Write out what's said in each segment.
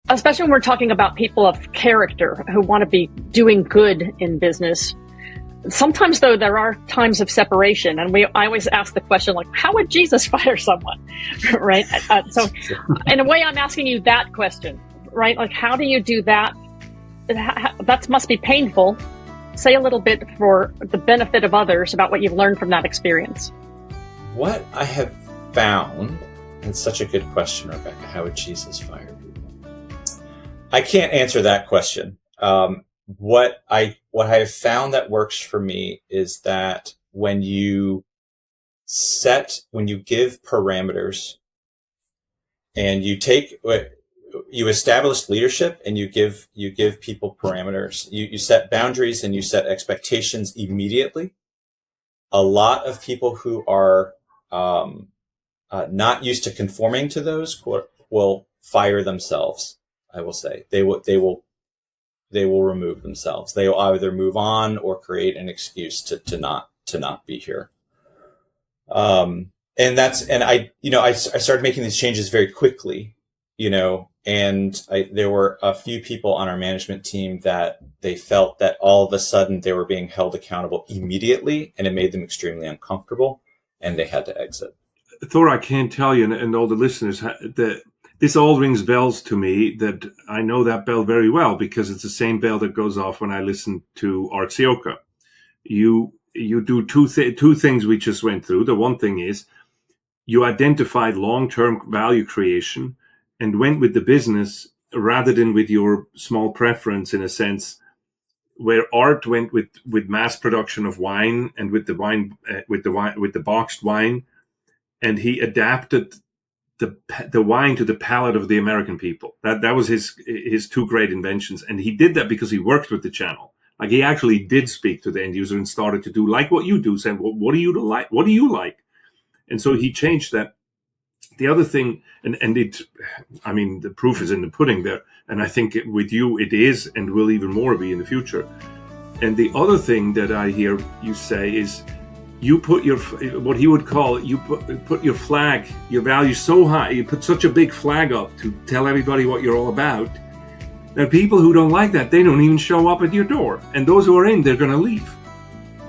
especially when we're talking about people of character who want to be doing good in business. Sometimes, though, there are times of separation, and I always ask the question, like, how would Jesus fire someone, right? So, in a way, I'm asking you that question, right? Like, how do you do that? That must be painful. Say a little bit for the benefit of others about what you've learned from that experience. What I have found, and such a good question, Rebecca, how would Jesus fire people? I can't answer that question. What I have found that works for me is that when you give parameters and you establish leadership and you give people parameters, you set boundaries and you set expectations immediately. A lot of people who are not used to conforming to those will fire themselves. I will say they will remove themselves. They will either move on or create an excuse to not be here. I started making these changes very quickly, and there were a few people on our management team that they felt that all of a sudden they were being held accountable immediately, and it made them extremely uncomfortable, and they had to exit. Thor, I can't tell you, and all the listeners, that this all rings bells to me, that I know that bell very well because it's the same bell that goes off when I listen to Art Ciocca. You do two things we just went through. The one thing is you identified long-term value creation and went with the business rather than with your small preference, in a sense, where Art went with mass production of wine and with the boxed wine, and he adapted the wine to the palate of the American people. That was his two great inventions. And he did that because he worked with the channel. Like, he actually did speak to the end user and started to do like what you do, saying, well, what do you like? What do you like? And so he changed that. The other thing, the proof is in the pudding there. And I think with you, it is and will even more be in the future. And the other thing that I hear you say is, you put what he would call, put your flag, your value so high, you put such a big flag up to tell everybody what you're all about, that people who don't like that, they don't even show up at your door. And those who are in, they're going to leave,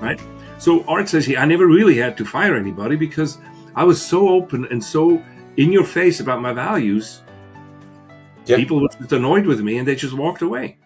right? So Art says I never really had to fire anybody because I was so open and so in your face about my values. Yep. People were just annoyed with me and they just walked away.